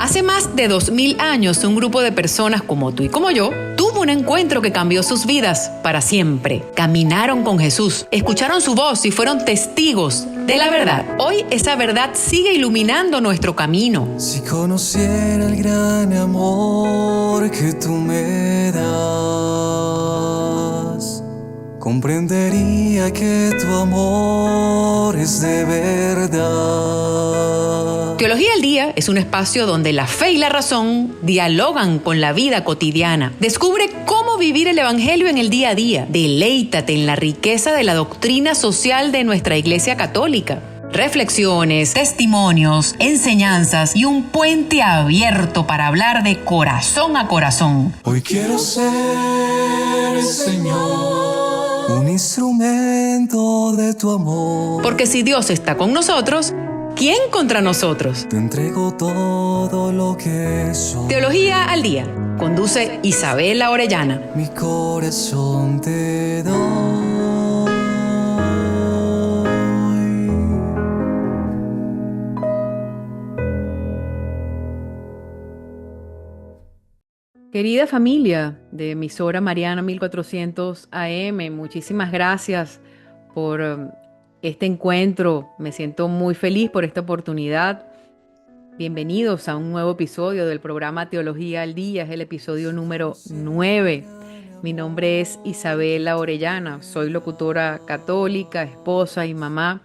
Hace más de 2000 años, un grupo de personas como tú y como yo tuvo un encuentro que cambió sus vidas para siempre. Caminaron con Jesús, escucharon su voz y fueron testigos de la verdad. Hoy esa verdad sigue iluminando nuestro camino. Si conociera el gran amor que tú me das, comprendería que tu amor es de verdad. Teología al Día es un espacio donde la fe y la razón dialogan con la vida cotidiana. Descubre cómo vivir el Evangelio en el día a día. Deleítate en la riqueza de la doctrina social de nuestra Iglesia Católica. Reflexiones, testimonios, enseñanzas y un puente abierto para hablar de corazón a corazón. Hoy quiero ser, Señor, un instrumento de tu amor. Porque si Dios está con nosotros, ¿quién contra nosotros? Te entrego todo lo que soy. Teología al Día. Conduce Isabela Orellana. Mi corazón te doy. Querida familia de emisora Mariana 1400 AM, muchísimas gracias por este encuentro. Me siento muy feliz por esta oportunidad. Bienvenidos a un nuevo episodio del programa Teología al Día. Es el episodio número 9. Mi nombre es Isabela Orellana. Soy locutora católica, esposa y mamá.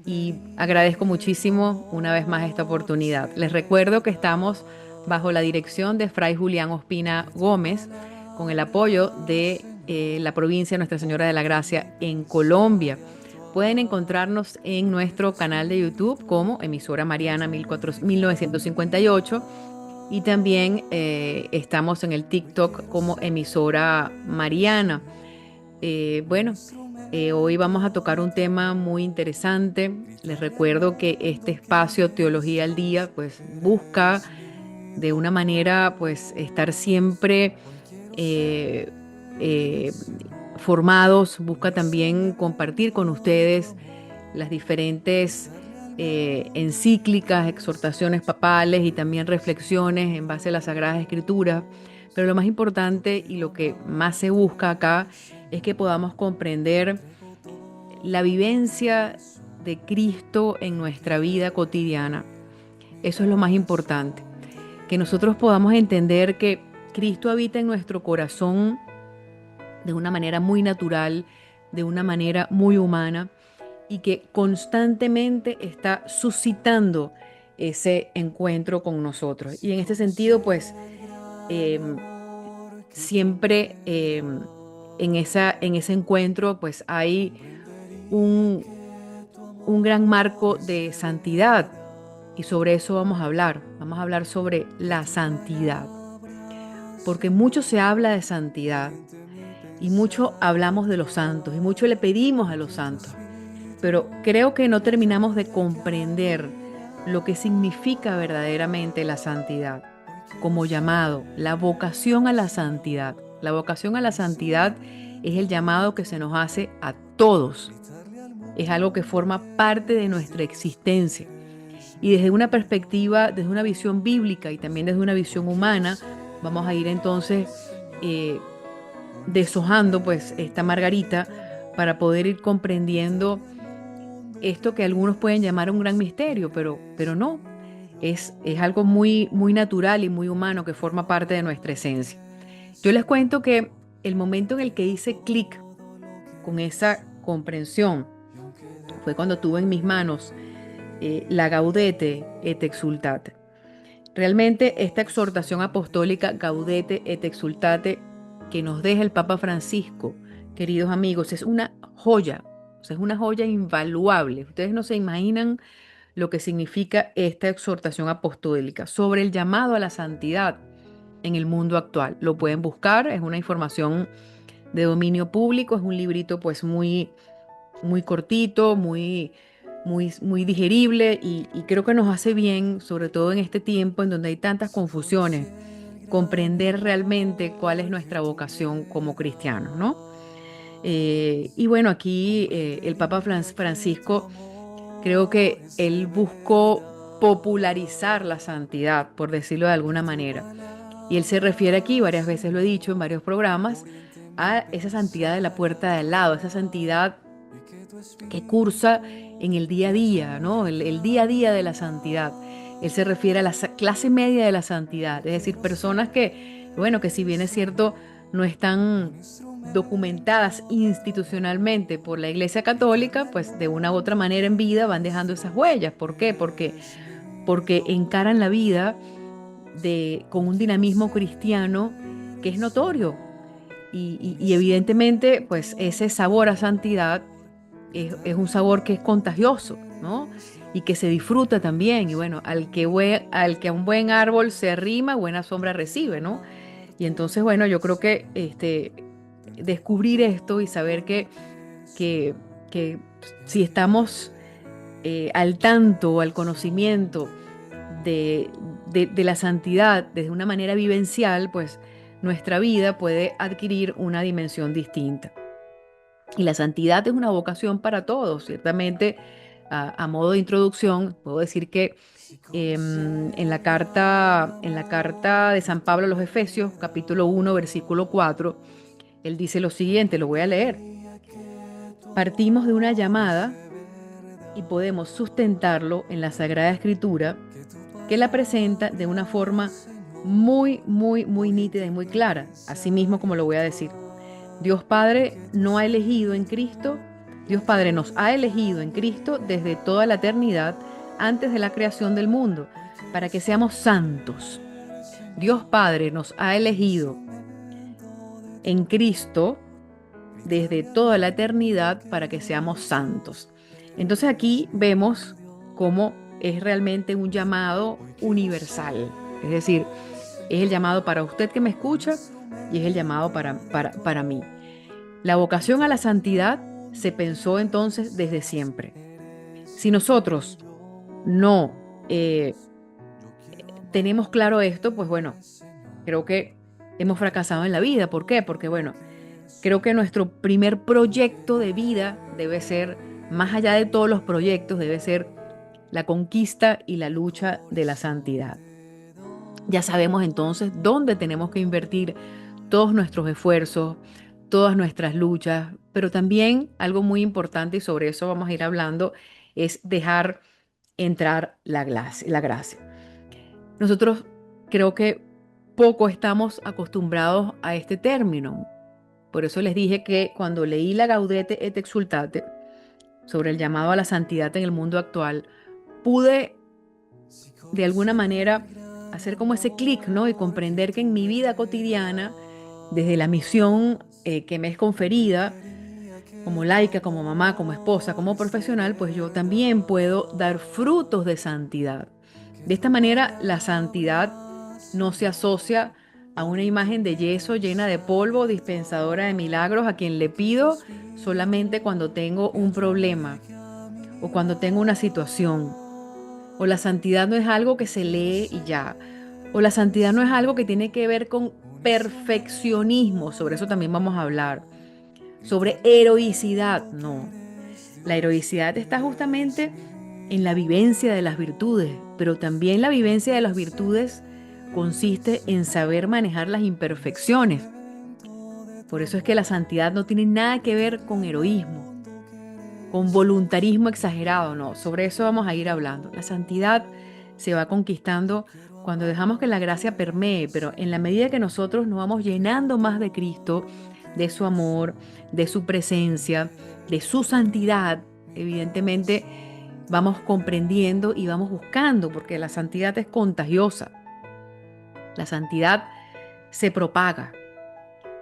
Y agradezco muchísimo una vez más esta oportunidad. Les recuerdo que estamos bajo la dirección de Fray Julián Ospina Gómez, con el apoyo de la provincia Nuestra Señora de la Gracia en Colombia. Pueden encontrarnos en nuestro canal de YouTube como emisora Mariana 1958 y también estamos en el TikTok como emisora Mariana. Hoy vamos a tocar un tema muy interesante. Les recuerdo que este espacio Teología al Día pues busca de una manera pues estar siempre formados, busca también compartir con ustedes las diferentes encíclicas, exhortaciones papales y también reflexiones en base a las Sagradas Escrituras. Pero lo más importante y lo que más se busca acá es que podamos comprender la vivencia de Cristo en nuestra vida cotidiana. Eso es lo más importante, que nosotros podamos entender que Cristo habita en nuestro corazón de una manera muy natural, de una manera muy humana, y que constantemente está suscitando ese encuentro con nosotros. Y en este sentido, pues, siempre en ese encuentro, pues, hay un gran marco de santidad. Y sobre eso vamos a hablar. Vamos a hablar sobre la santidad. Porque mucho se habla de santidad. Y mucho hablamos de los santos. Y mucho le pedimos a los santos. Pero creo que no terminamos de comprender lo que significa verdaderamente la santidad. Como llamado, la vocación a la santidad. La vocación a la santidad es el llamado que se nos hace a todos. Es algo que forma parte de nuestra existencia. Y desde una perspectiva, desde una visión bíblica y también desde una visión humana, vamos a ir entonces deshojando pues esta margarita para poder ir comprendiendo esto que algunos pueden llamar un gran misterio, pero no. Es algo muy, muy natural y muy humano que forma parte de nuestra esencia. Yo les cuento que el momento en el que hice clic con esa comprensión fue cuando tuve en mis manos la Gaudete et Exsultate. Realmente esta exhortación apostólica Gaudete et Exsultate que nos deja el Papa Francisco, queridos amigos, es una joya, o sea, es una joya invaluable. Ustedes no se imaginan lo que significa esta exhortación apostólica sobre el llamado a la santidad en el mundo actual. Lo pueden buscar, es una información de dominio público, es un librito pues muy, muy cortito, muy digerible y creo que nos hace bien, sobre todo en este tiempo en donde hay tantas confusiones, comprender realmente cuál es nuestra vocación como cristianos, ¿no? Y bueno, aquí el Papa Francisco, creo que él buscó popularizar la santidad, por decirlo de alguna manera. Y él se refiere aquí, varias veces lo he dicho en varios programas, a esa santidad de la puerta de al lado, esa santidad que cursa en el día a día, ¿no? El día a día de la santidad. Él se refiere a la clase media de la santidad, es decir, personas que, bueno, que si bien es cierto, no están documentadas institucionalmente por la Iglesia Católica, pues de una u otra manera en vida van dejando esas huellas. ¿Por qué? Porque encaran la vida con un dinamismo cristiano que es notorio. Y evidentemente, pues ese sabor a santidad es un sabor que es contagioso, ¿no? Y que se disfruta también. Y bueno, al que a un buen árbol se arrima, buena sombra recibe, ¿no? Y entonces, bueno, yo creo que descubrir esto y saber que, que si estamos al tanto o al conocimiento de la santidad desde una manera vivencial, pues nuestra vida puede adquirir una dimensión distinta. Y la santidad es una vocación para todos. Ciertamente, a modo de introducción, puedo decir que en la carta de San Pablo a los Efesios, capítulo 1, versículo 4, él dice lo siguiente, lo voy a leer. Partimos de una llamada y podemos sustentarlo en la Sagrada Escritura, que la presenta de una forma muy, muy, muy nítida y muy clara, así mismo como lo voy a decir. Dios Padre no ha elegido en Cristo, Dios Padre nos ha elegido en Cristo desde toda la eternidad, antes de la creación del mundo, para que seamos santos. Dios Padre nos ha elegido en Cristo desde toda la eternidad para que seamos santos. Entonces aquí vemos cómo es realmente un llamado universal, es decir, es el llamado para usted que me escucha y es el llamado para mí. La vocación a la santidad se pensó entonces desde siempre. Si nosotros no tenemos claro esto, pues bueno, creo que hemos fracasado en la vida. ¿Por qué? Porque bueno, creo que nuestro primer proyecto de vida debe ser, más allá de todos los proyectos, debe ser la conquista y la lucha de la santidad. Ya sabemos entonces dónde tenemos que invertir todos nuestros esfuerzos, todas nuestras luchas, pero también algo muy importante, y sobre eso vamos a ir hablando, es dejar entrar la gracia. Nosotros creo que poco estamos acostumbrados a este término. Por eso les dije que cuando leí la Gaudete et Exsultate sobre el llamado a la santidad en el mundo actual, pude de alguna manera hacer como ese clic, ¿no? Y comprender que en mi vida cotidiana, desde la misión que me es conferida, como laica, como mamá, como esposa, como profesional, pues yo también puedo dar frutos de santidad. De esta manera, la santidad no se asocia a una imagen de yeso llena de polvo, dispensadora de milagros, a quien le pido solamente cuando tengo un problema o cuando tengo una situación. O la santidad no es algo que se lee y ya. O la santidad no es algo que tiene que ver con perfeccionismo. Sobre eso también vamos a hablar. Sobre heroicidad, no. La heroicidad está justamente en la vivencia de las virtudes, pero también la vivencia de las virtudes consiste en saber manejar las imperfecciones. Por eso es que la santidad no tiene nada que ver con heroísmo, con voluntarismo exagerado, no. Sobre eso vamos a ir hablando. La santidad se va conquistando cuando dejamos que la gracia permee, pero en la medida que nosotros nos vamos llenando más de Cristo, de su amor, de su presencia, de su santidad, evidentemente vamos comprendiendo y vamos buscando, porque la santidad es contagiosa. La santidad se propaga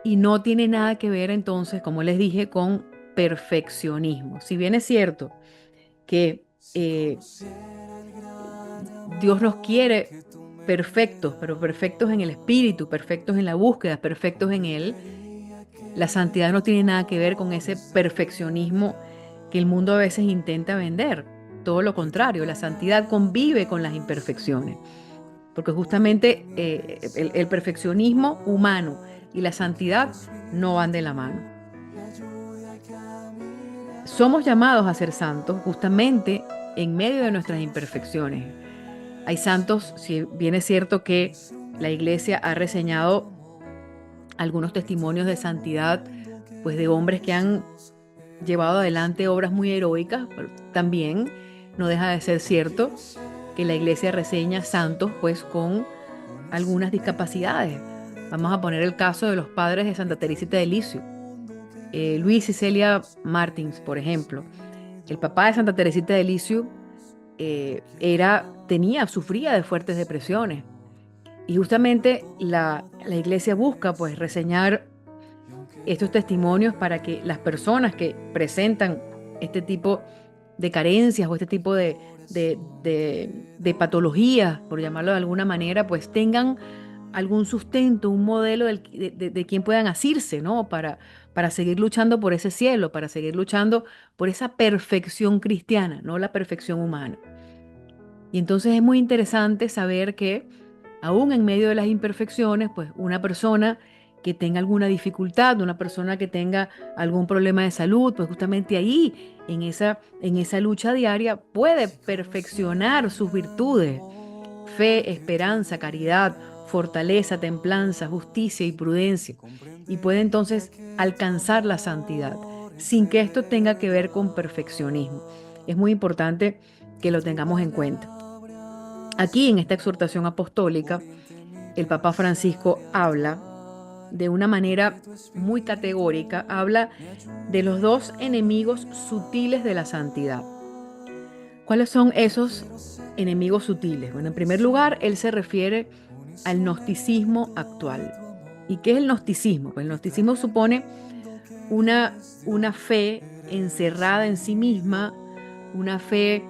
y no tiene nada que ver entonces, como les dije, con perfeccionismo. Si bien es cierto que Dios nos quiere perfectos, pero perfectos en el espíritu, perfectos en la búsqueda, perfectos en Él, la santidad no tiene nada que ver con ese perfeccionismo que el mundo a veces intenta vender. Todo lo contrario, la santidad convive con las imperfecciones, porque justamente el perfeccionismo humano y la santidad no van de la mano. Somos llamados a ser santos justamente en medio de nuestras imperfecciones. Hay santos, si bien es cierto que la iglesia ha reseñado algunos testimonios de santidad, pues de hombres que han llevado adelante obras muy heroicas, pero también no deja de ser cierto que la iglesia reseña santos pues con algunas discapacidades. Vamos a poner el caso de los padres de Santa Teresita de Lisieux, Luis y Celia Martins, por ejemplo. El papá de Santa Teresita de Lisieux sufría de fuertes depresiones. Y justamente la iglesia busca pues reseñar estos testimonios para que las personas que presentan este tipo de carencias o este tipo de patologías, por llamarlo de alguna manera, pues tengan algún sustento, un modelo de quien puedan asirse, ¿no? Para seguir luchando por ese cielo, para seguir luchando por esa perfección cristiana, no la perfección humana. Y entonces es muy interesante saber que aún en medio de las imperfecciones, pues una persona que tenga alguna dificultad, una persona que tenga algún problema de salud, pues justamente ahí, en esa lucha diaria, puede perfeccionar sus virtudes: fe, esperanza, caridad, fortaleza, templanza, justicia y prudencia. Y puede entonces alcanzar la santidad, sin que esto tenga que ver con perfeccionismo. Es muy importante que lo tengamos en cuenta. Aquí en esta exhortación apostólica, el Papa Francisco habla de una manera muy categórica, habla de los dos enemigos sutiles de la santidad. ¿Cuáles son esos enemigos sutiles? Bueno, en primer lugar, él se refiere al gnosticismo actual. ¿Y qué es el gnosticismo? Pues el gnosticismo supone una fe encerrada en sí misma, una fe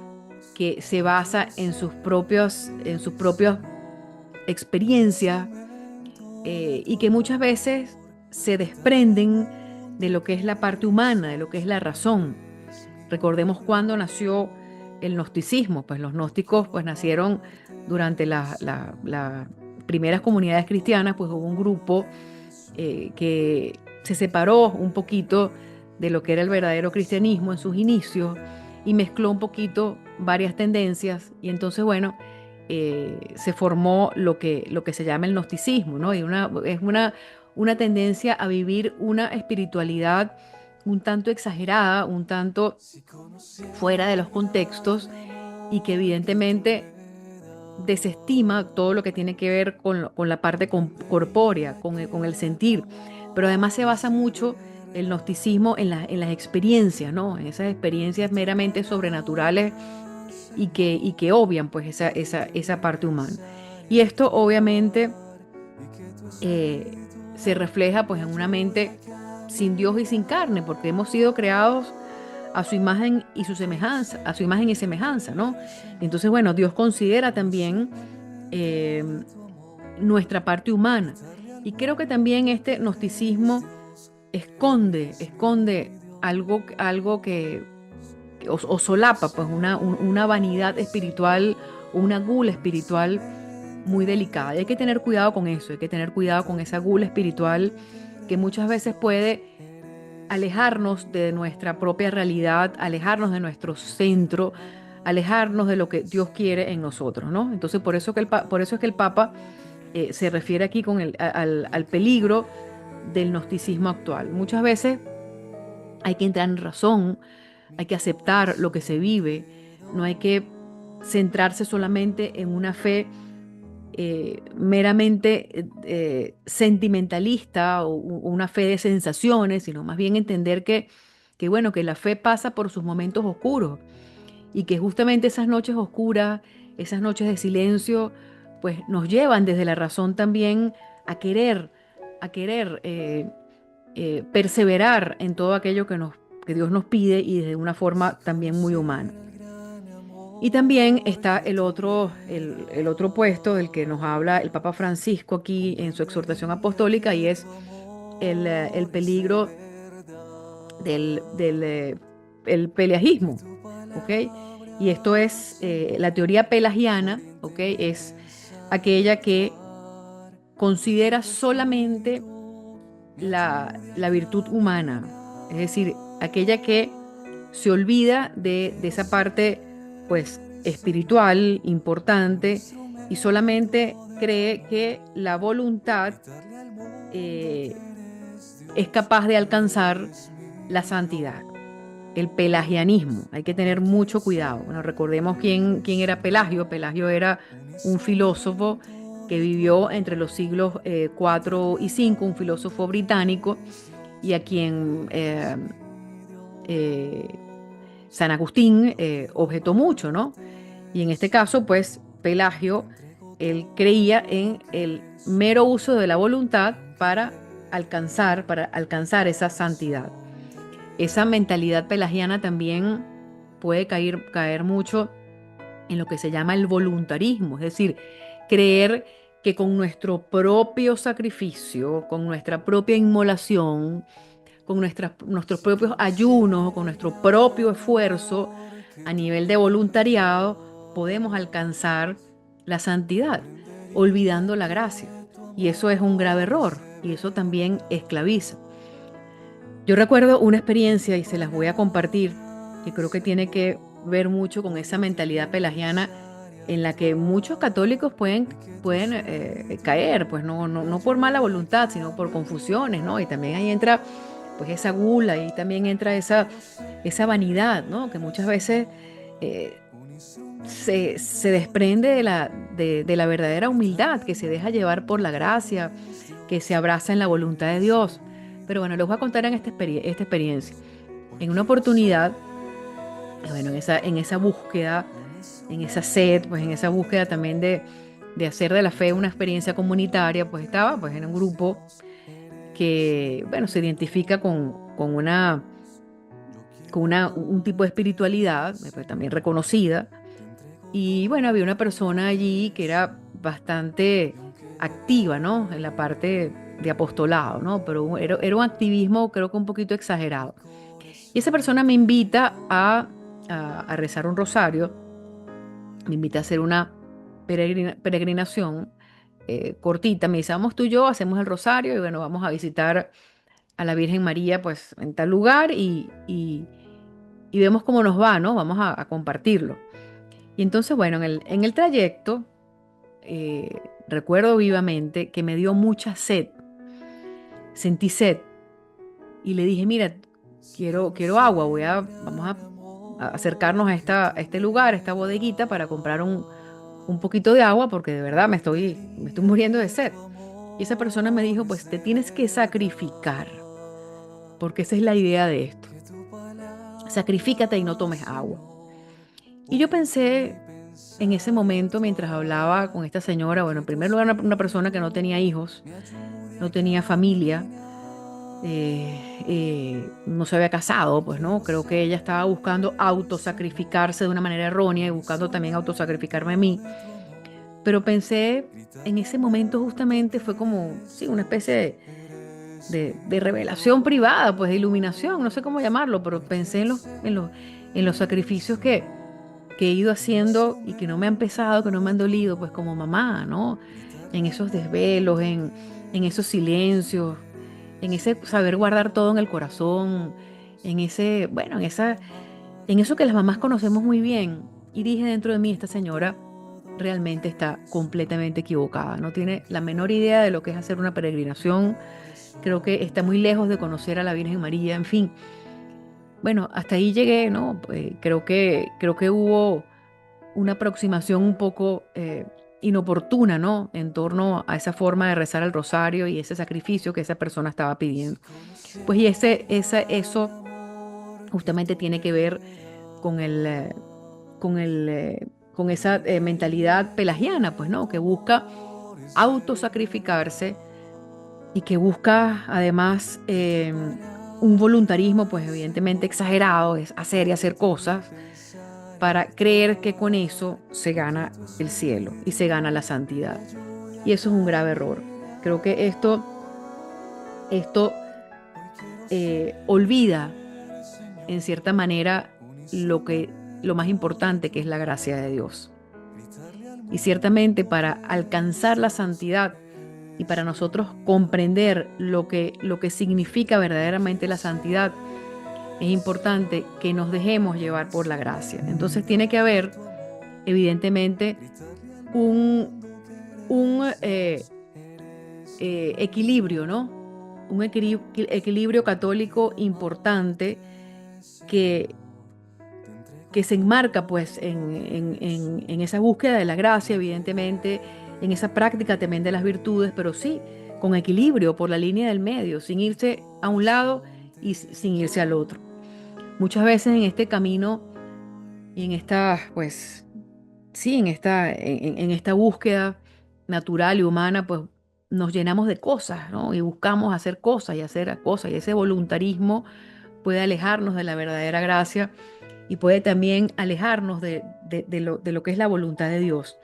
que se basa en sus propias experiencias, y que muchas veces se desprenden de lo que es la parte humana, de lo que es la razón. Recordemos cuándo nació el gnosticismo. Pues los gnósticos pues nacieron durante las primeras comunidades cristianas. Pues hubo un grupo que se separó un poquito de lo que era el verdadero cristianismo en sus inicios y mezcló un poquito varias tendencias, y entonces, bueno, se formó lo que se llama el gnosticismo, ¿no? Y es una tendencia a vivir una espiritualidad un tanto exagerada, un tanto fuera de los contextos, y que evidentemente desestima todo lo que tiene que ver con la parte corpórea, con el sentir. Pero además se basa mucho el gnosticismo en las experiencias, ¿no? En esas experiencias meramente sobrenaturales, y que obvian pues esa parte humana. Y esto obviamente se refleja pues en una mente sin Dios y sin carne, porque hemos sido creados a su imagen y su semejanza, a su imagen y semejanza, ¿no? Entonces, bueno, Dios considera también eh, nuestra parte humana. Y creo que también este gnosticismo esconde algo que o solapa pues una vanidad espiritual, una gula espiritual muy delicada. Y hay que tener cuidado con eso, hay que tener cuidado con esa gula espiritual que muchas veces puede alejarnos de nuestra propia realidad, alejarnos de nuestro centro, alejarnos de lo que Dios quiere en nosotros, ¿no? Entonces, por eso es que el Papa se refiere aquí al peligro del gnosticismo actual. Muchas veces hay que entrar en razón, hay que aceptar lo que se vive, no hay que centrarse solamente en una fe meramente sentimentalista, o una fe de sensaciones, sino más bien entender bueno, que la fe pasa por sus momentos oscuros, y que justamente esas noches oscuras, esas noches de silencio, pues nos llevan desde la razón también a querer perseverar en todo aquello que Dios nos pide, y de una forma también muy humana. Y también está el otro puesto del que nos habla el Papa Francisco aquí en su exhortación apostólica, y es el peligro el pelagismo, ¿ok? Y esto es la teoría pelagiana, ¿ok? Es aquella que considera solamente la virtud humana, es decir, aquella que se olvida de esa parte, pues, espiritual importante y solamente cree que la voluntad eh, es capaz de alcanzar la santidad. El pelagianismo, hay que tener mucho cuidado. Bueno, recordemos quién era Pelagio. Pelagio era un filósofo que vivió entre los siglos 4 y 5, un filósofo británico, y a quien eh, San Agustín objetó mucho, ¿no? Y en este caso, pues, Pelagio, él creía en el mero uso de la voluntad para alcanzar esa santidad. Esa mentalidad pelagiana también puede caer mucho en lo que se llama el voluntarismo, es decir, creer que con nuestro propio sacrificio, con nuestra propia inmolación, con nuestros propios ayunos, con nuestro propio esfuerzo a nivel de voluntariado, podemos alcanzar la santidad, olvidando la gracia. Y eso es un grave error, y eso también esclaviza. Yo recuerdo una experiencia y se las voy a compartir, que creo que tiene que ver mucho con esa mentalidad pelagiana en la que muchos católicos pueden caer, pues no por mala voluntad, sino por confusiones, ¿no? Y también ahí entra pues esa gula y también entra esa vanidad, ¿no? Que muchas veces eh, se desprende de la verdadera humildad, que se deja llevar por la gracia, que se abraza en la voluntad de Dios. Pero bueno, les voy a contar en esta experiencia. En una oportunidad, bueno, en esa búsqueda, en esa sed, pues en esa búsqueda también de hacer de la fe una experiencia comunitaria, pues estaba pues en un grupo que, bueno, se identifica con un tipo de espiritualidad, pues, también reconocida. Y bueno, había una persona allí que era bastante activa, ¿no? En la parte de apostolado, ¿no? Pero era un activismo creo que un poquito exagerado. Y esa persona me invita a rezar un rosario, me invita a hacer una peregrinación cortita. Me dice, vamos tú y yo, hacemos el rosario y bueno, vamos a visitar a la Virgen María pues en tal lugar y vemos cómo nos va, ¿no? Vamos a compartirlo. Y entonces, bueno, en el trayecto, recuerdo vivamente que me dio mucha sed, sentí sed y le dije, mira, quiero agua, vamos a acercarnos a este lugar, a esta bodeguita para comprar un poquito de agua porque de verdad me estoy muriendo de sed. Y esa persona me dijo, pues te tienes que sacrificar, porque esa es la idea de esto. Sacrifícate y no tomes agua. Y yo pensé en ese momento, mientras hablaba con esta señora, bueno, en primer lugar, una persona que no tenía hijos, no tenía familia, no se había casado, pues no, creo que ella estaba buscando autosacrificarse de una manera errónea y buscando también autosacrificarme a mí. Pero pensé en ese momento justamente fue como, sí, una especie de revelación privada, pues de iluminación, no sé cómo llamarlo, pero pensé en los sacrificios que he ido haciendo y que no me han pesado, que no me han dolido, pues como mamá, ¿no? En esos desvelos, en esos silencios, en ese saber guardar todo en el corazón, en ese, bueno, en eso que las mamás conocemos muy bien. Y dije dentro de mí, esta señora realmente está completamente equivocada, no tiene la menor idea de lo que es hacer una peregrinación, creo que está muy lejos de conocer a la Virgen María, en fin. Bueno, hasta ahí llegué, ¿no? Creo que hubo una aproximación un poco inoportuna, ¿no? En torno a esa forma de rezar el rosario y ese sacrificio que esa persona estaba pidiendo. Pues y eso justamente tiene que ver con con esa mentalidad pelagiana, pues, ¿no? Que busca autosacrificarse y que busca además un voluntarismo, pues evidentemente exagerado, es hacer y hacer cosas para creer que con eso se gana el cielo y se gana la santidad. Y eso es un grave error. Creo que esto olvida en cierta manera lo más importante que es la gracia de Dios. Y ciertamente para alcanzar la santidad y para nosotros comprender lo que significa verdaderamente la santidad, es importante que nos dejemos llevar por la gracia. Entonces tiene que haber evidentemente un, un equilibrio, ¿no? Un equilibrio católico importante que, que se enmarca pues en esa búsqueda de la gracia, evidentemente, en esa práctica también de las virtudes, pero sí, con equilibrio por la línea del medio, sin irse a un lado y sin irse al otro. Muchas veces en este camino y en esta, pues, sí, en esta búsqueda natural y humana, pues nos llenamos de cosas, ¿no? Y buscamos hacer cosas y hacer cosas, y ese voluntarismo puede alejarnos de la verdadera gracia y puede también alejarnos de lo que es la voluntad de Dios.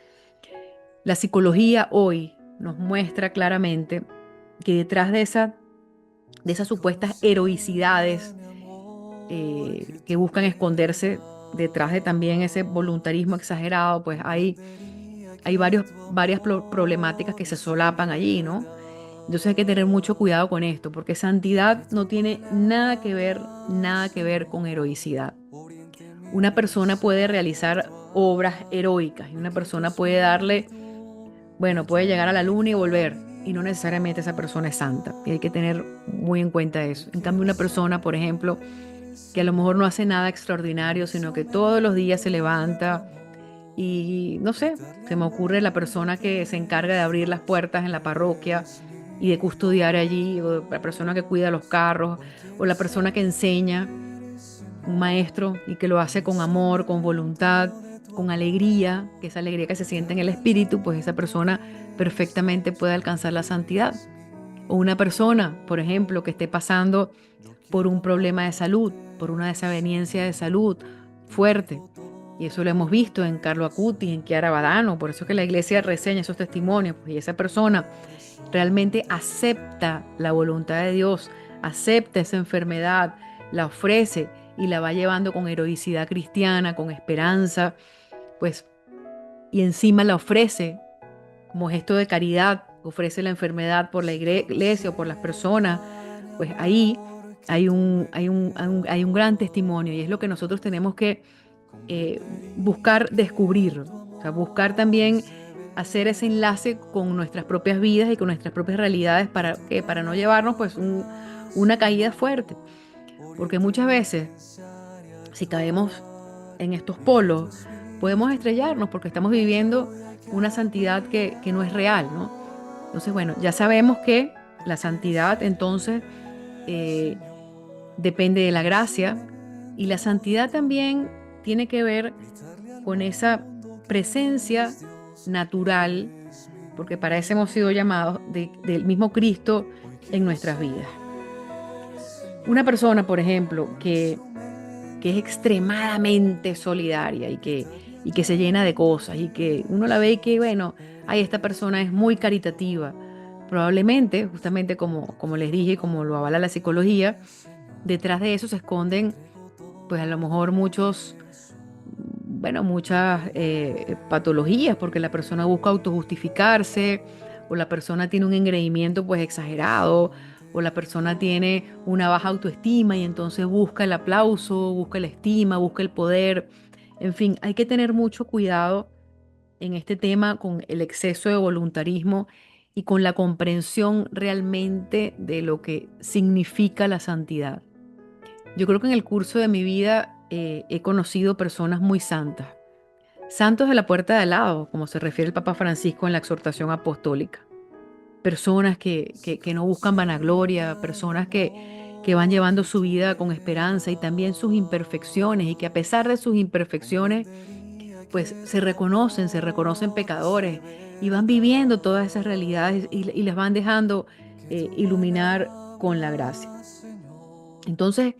La psicología hoy nos muestra claramente que detrás de esas supuestas heroicidades que buscan esconderse detrás de también ese voluntarismo exagerado, pues hay varias problemáticas que se solapan allí, ¿no? Entonces hay que tener mucho cuidado con esto, porque santidad no tiene nada que ver con heroicidad. Una persona puede realizar obras heroicas y una persona puede darle, bueno, puede llegar a la luna y volver, y no necesariamente esa persona es santa. Y hay que tener muy en cuenta eso. En cambio, una persona, por ejemplo, que a lo mejor no hace nada extraordinario, sino que todos los días se levanta y, no sé, se me ocurre la persona que se encarga de abrir las puertas en la parroquia y de custodiar allí, o la persona que cuida los carros, o la persona que enseña, un maestro, y que lo hace con amor, con voluntad, con alegría, que esa alegría que se siente en el espíritu, pues esa persona perfectamente puede alcanzar la santidad. O una persona, por ejemplo, que esté pasando por un problema de salud, por una desaveniencia de salud fuerte. Y eso lo hemos visto en Carlo Acutis, en Chiara Badano, por eso que la iglesia reseña esos testimonios, pues, y esa persona realmente acepta la voluntad de Dios, acepta esa enfermedad, la ofrece y la va llevando con heroicidad cristiana, con esperanza, pues, y encima la ofrece como gesto de caridad, ofrece la enfermedad por la iglesia o por las personas, pues ahí hay un gran testimonio y es lo que nosotros tenemos que eh, buscar descubrir, o sea, buscar también hacer ese enlace con nuestras propias vidas y con nuestras propias realidades para no llevarnos pues una caída fuerte, porque muchas veces si caemos en estos polos podemos estrellarnos porque estamos viviendo una santidad que no es real, ¿no? Entonces, bueno, ya sabemos que la santidad entonces eh, depende de la gracia y la santidad también tiene que ver con esa presencia natural, porque para eso hemos sido llamados del mismo Cristo en nuestras vidas. Una persona, por ejemplo, que es extremadamente solidaria y que se llena de cosas y que uno la ve y que, bueno, ay, esta persona es muy caritativa. Probablemente, justamente como les dije, como lo avala la psicología, detrás de eso se esconden, pues a lo mejor muchas patologías, porque la persona busca autojustificarse, o la persona tiene un engreimiento pues exagerado, o la persona tiene una baja autoestima y entonces busca el aplauso, busca la estima, busca el poder. En fin, hay que tener mucho cuidado en este tema con el exceso de voluntarismo y con la comprensión realmente de lo que significa la santidad. Yo creo que en el curso de mi vida he conocido personas muy santas, santos de la puerta de al lado, como se refiere el Papa Francisco en la exhortación apostólica. Personas que no buscan vanagloria, personas que van llevando su vida con esperanza y también sus imperfecciones y que a pesar de sus imperfecciones, pues se reconocen pecadores y van viviendo todas esas realidades y las van dejando iluminar con la gracia. Entonces,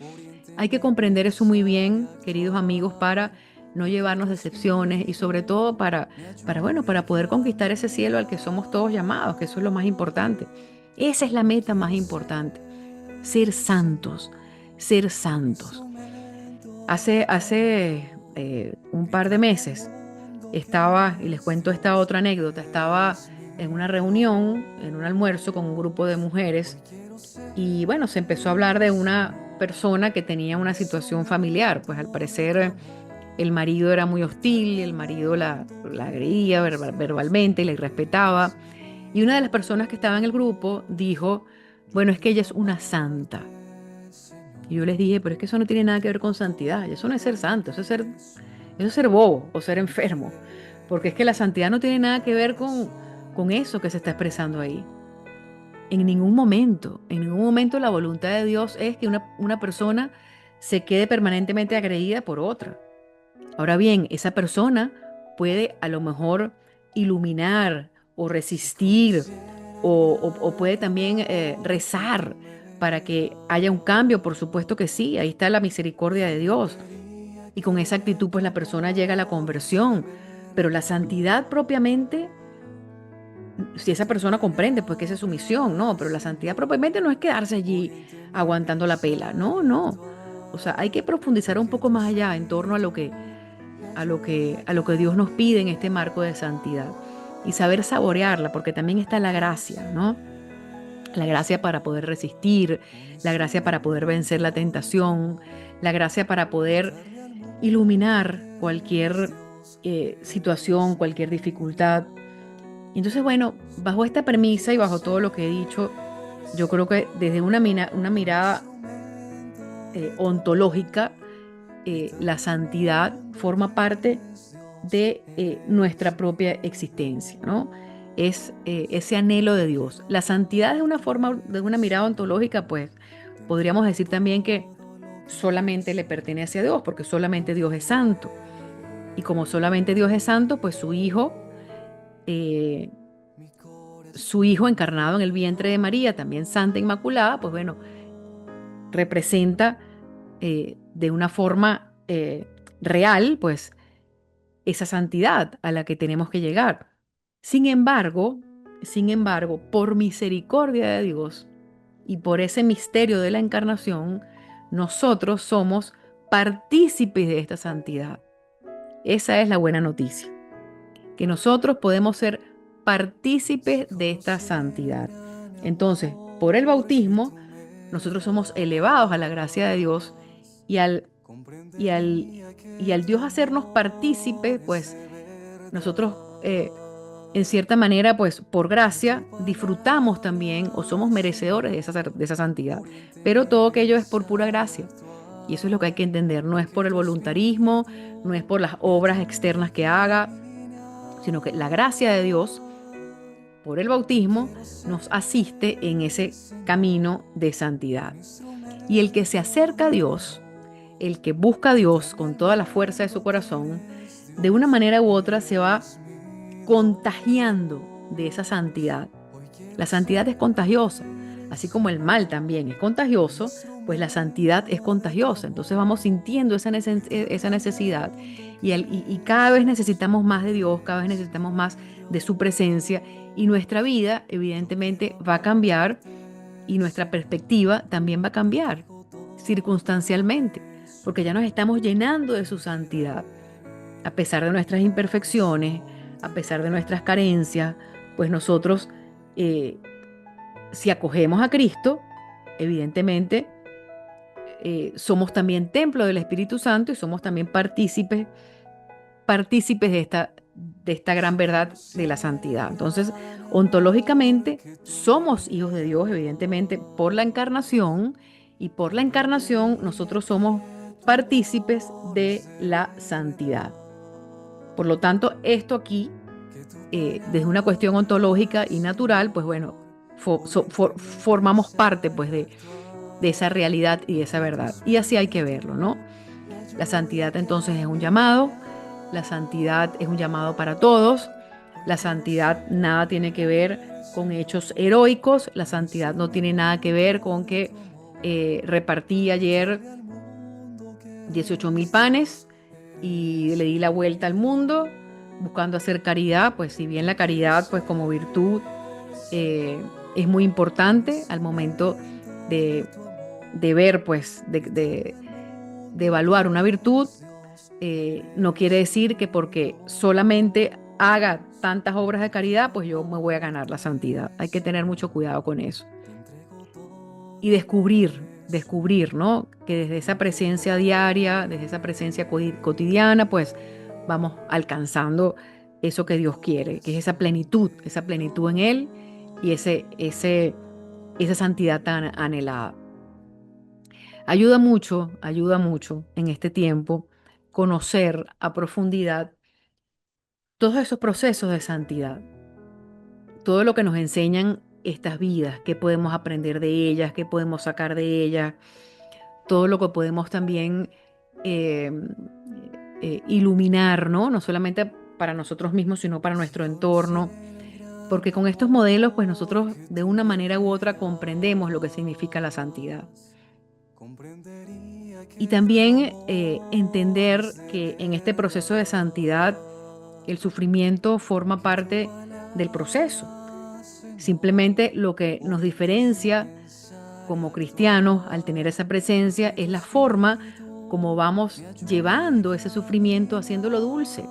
hay que comprender eso muy bien, queridos amigos, para no llevarnos decepciones y sobre todo para poder conquistar ese cielo al que somos todos llamados, que eso es lo más importante. Esa es la meta más importante, ser santos, ser santos. Hace un par de meses estaba, y les cuento esta otra anécdota, estaba en una reunión, en un almuerzo con un grupo de mujeres y bueno, se empezó a hablar de una persona que tenía una situación familiar, pues al parecer el marido era muy hostil, el marido la agredía verbalmente, la irrespetaba. Y una de las personas que estaba en el grupo dijo, bueno, es que ella es una santa. Y yo les dije, pero es que eso no tiene nada que ver con santidad, eso no es ser santo, eso es ser bobo o ser enfermo, porque es que la santidad no tiene nada que ver con eso que se está expresando ahí. En ningún momento la voluntad de Dios es que una persona se quede permanentemente agredida por otra. Ahora bien, esa persona puede a lo mejor iluminar o resistir o puede también rezar para que haya un cambio, por supuesto que sí, ahí está la misericordia de Dios. Y con esa actitud pues la persona llega a la conversión, pero la santidad propiamente, si esa persona comprende pues que esa es su misión, no, pero la santidad propiamente no es quedarse allí aguantando la pela, no, no. O sea, hay que profundizar un poco más allá en torno a lo que Dios nos pide en este marco de santidad y saber saborearla, porque también está la gracia, ¿no? La gracia para poder resistir, la gracia para poder vencer la tentación, la gracia para poder iluminar cualquier situación, cualquier dificultad. Entonces, bueno, bajo esta premisa y bajo todo lo que he dicho, yo creo que desde una mirada ontológica, la santidad forma parte de nuestra propia existencia, ¿no? Es ese anhelo de Dios. La santidad de una forma, de una mirada ontológica, pues podríamos decir también que solamente le pertenece a Dios, porque solamente Dios es santo. Y como solamente Dios es santo, pues eh, su hijo encarnado en el vientre de María, también santa inmaculada, pues bueno, representa de una forma real, pues esa santidad a la que tenemos que llegar. Sin embargo, por misericordia de Dios y por ese misterio de la encarnación, nosotros somos partícipes de esta santidad. Esa es la buena noticia, que nosotros podemos ser partícipes de esta santidad. Entonces, por el bautismo, nosotros somos elevados a la gracia de Dios y y al, y al Dios hacernos partícipes, pues nosotros en cierta manera, pues por gracia, disfrutamos también o somos merecedores de esa santidad. Pero todo aquello es por pura gracia. Y eso es lo que hay que entender. No es por el voluntarismo, no es por las obras externas que haga, sino que la gracia de Dios, por el bautismo, nos asiste en ese camino de santidad. Y el que se acerca a Dios, el que busca a Dios con toda la fuerza de su corazón, de una manera u otra se va contagiando de esa santidad. La santidad es contagiosa, así como el mal también es contagioso, pues la santidad es contagiosa. Entonces vamos sintiendo esa necesidad y cada vez necesitamos más de Dios, cada vez necesitamos más de su presencia y nuestra vida evidentemente va a cambiar y nuestra perspectiva también va a cambiar circunstancialmente, porque ya nos estamos llenando de su santidad. A pesar de nuestras imperfecciones, a pesar de nuestras carencias, pues nosotros, eh, si acogemos a Cristo, evidentemente somos también templo del Espíritu Santo y somos también partícipes de esta gran verdad de la santidad. Entonces, ontológicamente, somos hijos de Dios, evidentemente, por la encarnación, y por la encarnación nosotros somos partícipes de la santidad. Por lo tanto, esto aquí, desde una cuestión ontológica y natural, pues bueno, formamos parte pues de esa realidad y de esa verdad. Y así hay que verlo, ¿no? La santidad entonces es un llamado, la santidad es un llamado para todos, la santidad nada tiene que ver con hechos heroicos, la santidad no tiene nada que ver con que repartí ayer 18,000 panes y le di la vuelta al mundo buscando hacer caridad, pues si bien la caridad pues como virtud es muy importante al momento de ver pues de evaluar una virtud, no quiere decir que porque solamente haga tantas obras de caridad pues yo me voy a ganar la santidad. Hay que tener mucho cuidado con eso y descubrir descubrir, ¿no? Que desde esa presencia diaria, desde esa presencia cotidiana, pues vamos alcanzando eso que Dios quiere, que es esa plenitud en Él y esa santidad tan anhelada. Ayuda mucho en este tiempo conocer a profundidad todos esos procesos de santidad, todo lo que nos enseñan estas vidas, qué podemos aprender de ellas, qué podemos sacar de ellas, todo lo que podemos también eh, iluminar, ¿no? No solamente para nosotros mismos, sino para nuestro entorno, porque con estos modelos, pues nosotros de una manera u otra comprendemos lo que significa la santidad. Y también entender que en este proceso de santidad el sufrimiento forma parte del proceso. Simplemente lo que nos diferencia como cristianos al tener esa presencia es la forma como vamos llevando ese sufrimiento, haciéndolo dulce.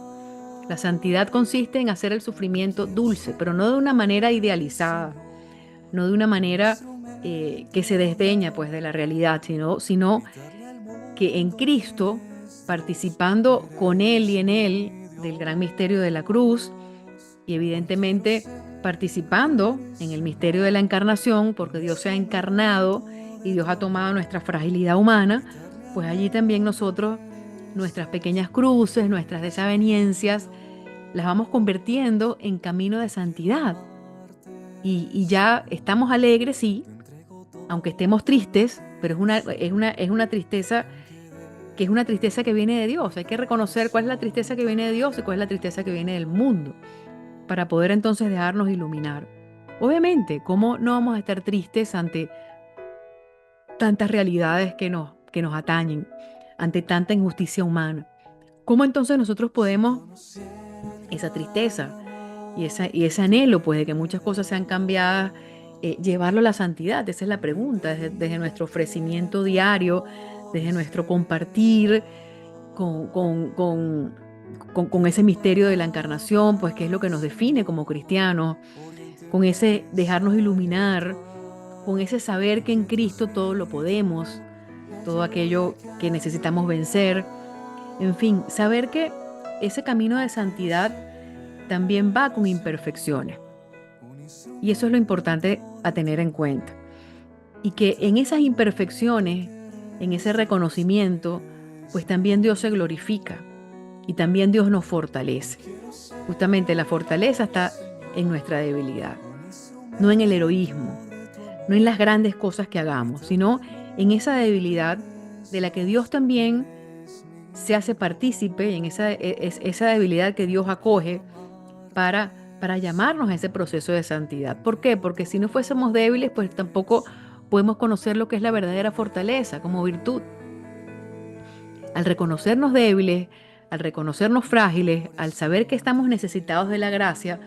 La santidad consiste en hacer el sufrimiento dulce, pero no de una manera idealizada, no de una manera que se desdeña pues de la realidad, sino que en Cristo, participando con Él y en Él del gran misterio de la cruz, y evidentemente participando en el misterio de la encarnación, porque Dios se ha encarnado y Dios ha tomado nuestra fragilidad humana, pues allí también nosotros, nuestras pequeñas cruces, nuestras desavenencias, las vamos convirtiendo en camino de santidad. Y ya estamos alegres, sí, aunque estemos tristes, pero es una tristeza que es una tristeza que viene de Dios. Hay que reconocer cuál es la tristeza que viene de Dios y cuál es la tristeza que viene del mundo, para poder entonces dejarnos iluminar. Obviamente, ¿cómo no vamos a estar tristes ante tantas realidades que nos atañen, ante tanta injusticia humana? ¿Cómo entonces nosotros podemos esa tristeza y ese anhelo, pues, de que muchas cosas sean cambiadas, llevarlo a la santidad? Esa es la pregunta, desde nuestro ofrecimiento diario, desde nuestro compartir con, con- con- con ese misterio de la encarnación, pues que es lo que nos define como cristianos, con ese dejarnos iluminar, con ese saber que en Cristo todo lo podemos, todo aquello que necesitamos vencer, en fin, saber que ese camino de santidad también va con imperfecciones. Y eso es lo importante a tener en cuenta. Y que en esas imperfecciones, en ese reconocimiento, pues también Dios se glorifica y también Dios nos fortalece. Justamente la fortaleza está en nuestra debilidad, no en el heroísmo, no en las grandes cosas que hagamos, sino en esa debilidad de la que Dios también se hace partícipe, en esa debilidad que Dios acoge para llamarnos a ese proceso de santidad. ¿Por qué? Porque si no fuésemos débiles, pues tampoco podemos conocer lo que es la verdadera fortaleza como virtud. Al reconocernos débiles, al reconocernos frágiles, al saber que estamos necesitados de la gracia,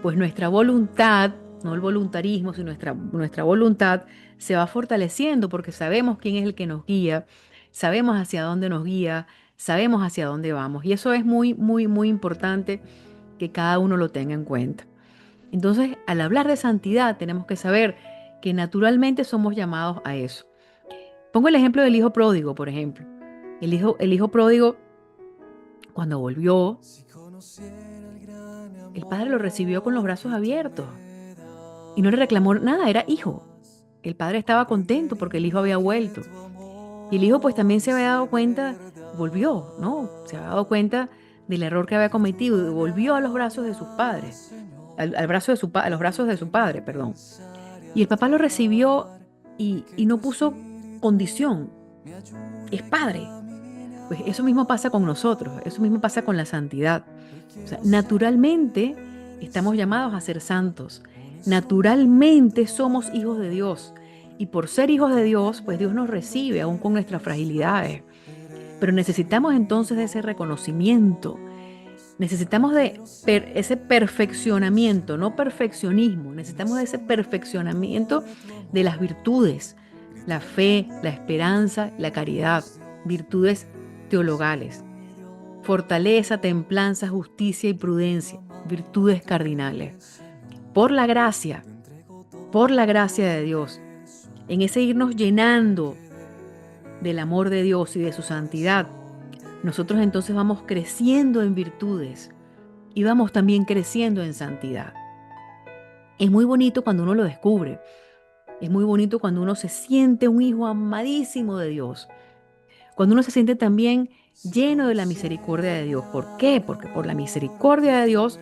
pues nuestra voluntad, no el voluntarismo, sino nuestra voluntad se va fortaleciendo porque sabemos quién es el que nos guía, sabemos hacia dónde nos guía, sabemos hacia dónde vamos. Y eso es muy, muy, muy importante que cada uno lo tenga en cuenta. Entonces, al hablar de santidad, tenemos que saber que naturalmente somos llamados a eso. Pongo el ejemplo del hijo pródigo, por ejemplo. El hijo pródigo, cuando volvió, el padre lo recibió con los brazos abiertos y no le reclamó nada, era hijo. El padre estaba contento porque el hijo había vuelto. Y el hijo pues también se había dado cuenta, volvió, ¿no? Se había dado cuenta del error que había cometido y volvió a los brazos de sus padres, a los brazos de su padre, perdón. Y el papá lo recibió y no puso condición, es padre. Pues eso mismo pasa con nosotros, eso mismo pasa con la santidad. O sea, naturalmente estamos llamados a ser santos. Naturalmente somos hijos de Dios. Y por ser hijos de Dios, pues Dios nos recibe aún con nuestras fragilidades. Pero necesitamos entonces de ese reconocimiento. Necesitamos de ese perfeccionamiento, no perfeccionismo. Necesitamos de ese perfeccionamiento de las virtudes, la fe, la esperanza, la caridad, virtudes teologales. Fortaleza, templanza, justicia y prudencia, virtudes cardinales. Por la gracia de Dios, en ese irnos llenando del amor de Dios y de su santidad, nosotros entonces vamos creciendo en virtudes y vamos también creciendo en santidad. Es muy bonito cuando uno lo descubre. Es muy bonito cuando uno se siente un hijo amadísimo de Dios. Cuando uno se siente también lleno de la misericordia de Dios. ¿Por qué? Porque por la misericordia de Dios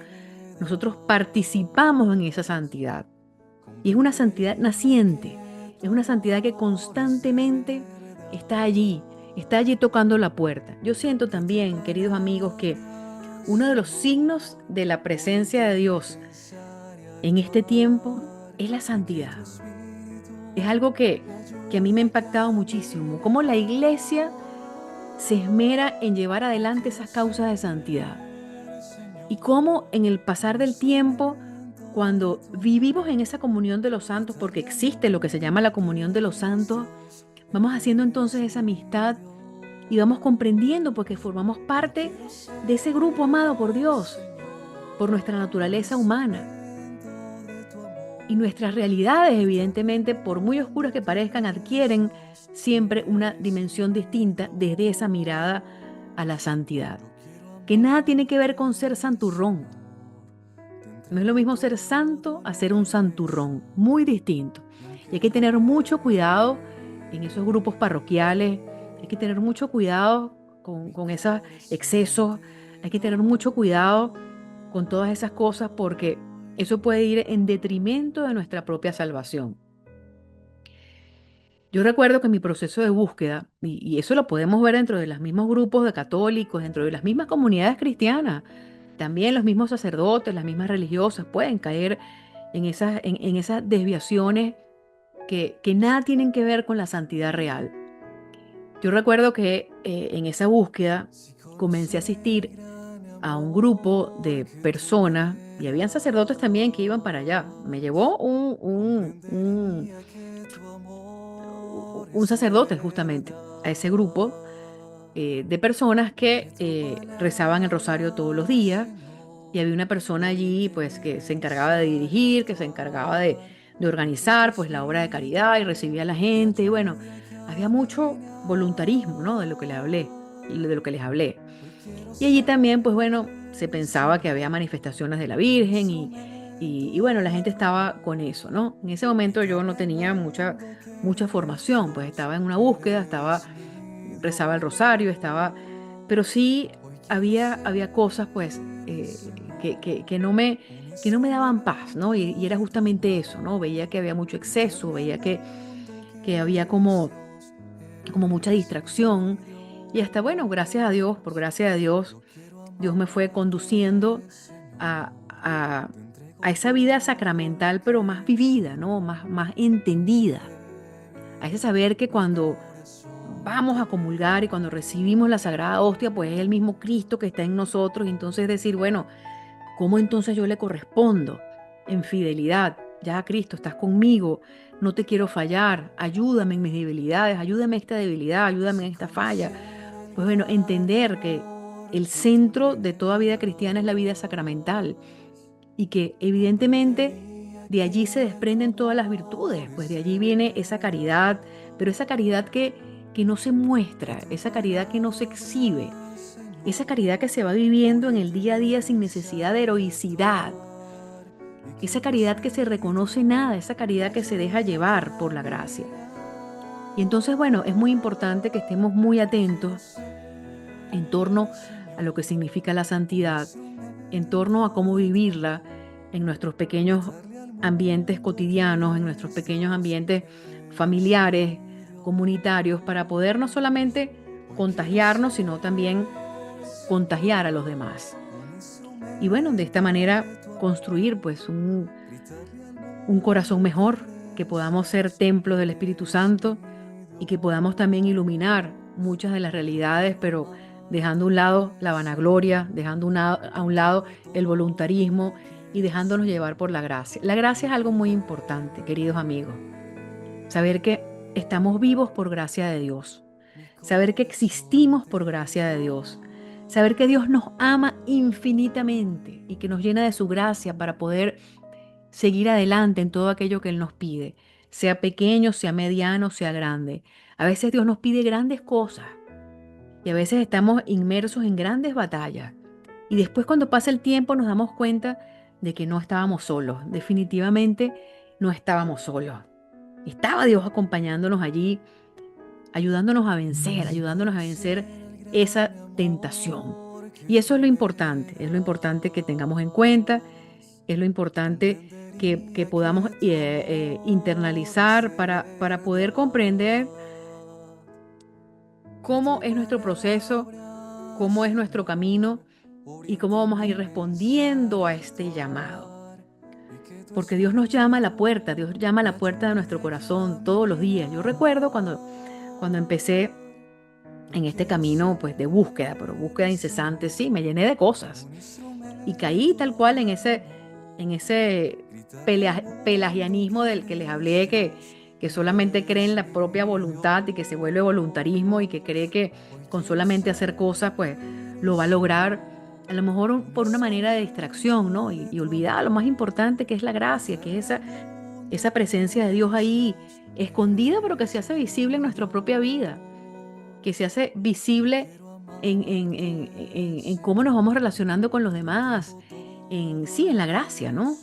nosotros participamos en esa santidad. Y es una santidad naciente. Es una santidad que constantemente está allí tocando la puerta. Yo siento también, queridos amigos, que uno de los signos de la presencia de Dios en este tiempo es la santidad. Es algo que a mí me ha impactado muchísimo. Cómo la iglesia se esmera en llevar adelante esas causas de santidad. Y cómo en el pasar del tiempo, cuando vivimos en esa comunión de los santos, porque existe lo que se llama la comunión de los santos, vamos haciendo entonces esa amistad y vamos comprendiendo porque formamos parte de ese grupo amado por Dios, por nuestra naturaleza humana. Y nuestras realidades, evidentemente, por muy oscuras que parezcan, adquieren siempre una dimensión distinta desde esa mirada a la santidad. Que nada tiene que ver con ser santurrón. No es lo mismo ser santo a ser un santurrón, muy distinto. Y hay que tener mucho cuidado en esos grupos parroquiales, hay que tener mucho cuidado con esos excesos, hay que tener mucho cuidado con todas esas cosas porque eso puede ir en detrimento de nuestra propia salvación. Yo recuerdo que mi proceso de búsqueda, y eso lo podemos ver dentro de los mismos grupos de católicos, dentro de las mismas comunidades cristianas, también los mismos sacerdotes, las mismas religiosas pueden caer en esas desviaciones que nada tienen que ver con la santidad real. Yo recuerdo que en esa búsqueda comencé a asistir a un grupo de personas y habían sacerdotes también que iban para allá. Me llevó un sacerdote justamente a ese grupo de personas que rezaban el rosario todos los días y había una persona allí pues que se encargaba de dirigir, que se encargaba de organizar pues la obra de caridad y recibía a la gente y bueno, había mucho voluntarismo, ¿no? De lo que le hablé, de lo que les hablé. Y allí también, pues bueno, se pensaba que había manifestaciones de la Virgen y bueno, la gente estaba con eso, ¿no? En ese momento yo no tenía mucha formación, pues estaba en una búsqueda, rezaba el rosario, pero sí había cosas, pues, que no me daban paz, ¿no? Y era justamente eso, ¿no? Veía que había mucho exceso, veía que había como mucha distracción. Y hasta, bueno, gracias a Dios, por gracia de Dios, Dios me fue conduciendo a a esa vida sacramental, pero más vivida, ¿no? Más entendida. A ese saber que cuando vamos a comulgar y cuando recibimos la Sagrada Hostia, pues es el mismo Cristo que está en nosotros. Y entonces decir, bueno, ¿cómo entonces yo le correspondo en fidelidad? Ya, Cristo, estás conmigo, no te quiero fallar, ayúdame en mis debilidades, ayúdame en esta debilidad, ayúdame en esta falla. Pues bueno, entender que el centro de toda vida cristiana es la vida sacramental y que evidentemente de allí se desprenden todas las virtudes, pues de allí viene esa caridad, pero esa caridad que no se muestra, esa caridad que no se exhibe, esa caridad que se va viviendo en el día a día sin necesidad de heroicidad, esa caridad que se reconoce nada, esa caridad que se deja llevar por la gracia. Y entonces, bueno, es muy importante que estemos muy atentos en torno a lo que significa la santidad, en torno a cómo vivirla en nuestros pequeños ambientes cotidianos, en nuestros pequeños ambientes familiares, comunitarios, para poder no solamente contagiarnos, sino también contagiar a los demás. Y bueno, de esta manera construir pues un corazón mejor, que podamos ser templos del Espíritu Santo y que podamos también iluminar muchas de las realidades, pero dejando a un lado la vanagloria, dejando a un lado el voluntarismo y dejándonos llevar por la gracia. La gracia es algo muy importante, queridos amigos. Saber que estamos vivos por gracia de Dios. Saber que existimos por gracia de Dios. Saber que Dios nos ama infinitamente y que nos llena de su gracia para poder seguir adelante en todo aquello que Él nos pide, sea pequeño, sea mediano, sea grande. A veces Dios nos pide grandes cosas y a veces estamos inmersos en grandes batallas. Y después cuando pasa el tiempo nos damos cuenta de que no estábamos solos. Definitivamente no estábamos solos. Estaba Dios acompañándonos allí, ayudándonos a vencer esa tentación. Y eso es lo importante que tengamos en cuenta, es lo importante que podamos internalizar para poder comprender cómo es nuestro proceso, cómo es nuestro camino y cómo vamos a ir respondiendo a este llamado. Porque Dios nos llama a la puerta, Dios llama a la puerta de nuestro corazón todos los días. Yo recuerdo cuando empecé en este camino pues de búsqueda, pero búsqueda incesante, sí, me llené de cosas y caí tal cual en ese pelagianismo del que les hablé, que solamente cree en la propia voluntad y que se vuelve voluntarismo y que cree que con solamente hacer cosas pues lo va a lograr, a lo mejor por una manera de distracción, ¿no? Y olvidar lo más importante que es la gracia, que es esa presencia de Dios ahí escondida, pero que se hace visible en nuestra propia vida, que se hace visible en cómo nos vamos relacionando con los demás, sí, en la gracia, ¿no?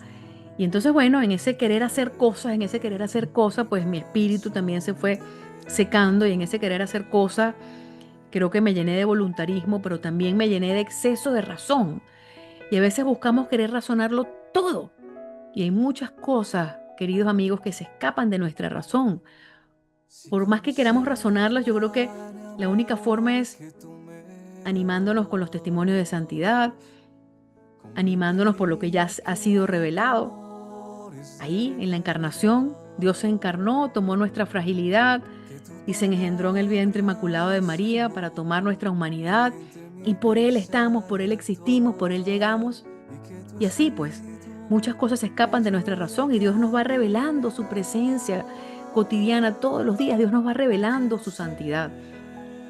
Y entonces, bueno, en ese querer hacer cosas, pues mi espíritu también se fue secando y en ese querer hacer cosas, creo que me llené de voluntarismo, pero también me llené de exceso de razón. Y a veces buscamos querer razonarlo todo. Y hay muchas cosas, queridos amigos, que se escapan de nuestra razón. Por más que queramos razonarlas, yo creo que la única forma es animándonos con los testimonios de santidad, animándonos por lo que ya ha sido revelado. Ahí, en la encarnación, Dios se encarnó, tomó nuestra fragilidad y se engendró en el vientre inmaculado de María para tomar nuestra humanidad. Y por Él estamos, por Él existimos, por Él llegamos. Y así pues, muchas cosas se escapan de nuestra razón y Dios nos va revelando su presencia cotidiana todos los días. Dios nos va revelando su santidad.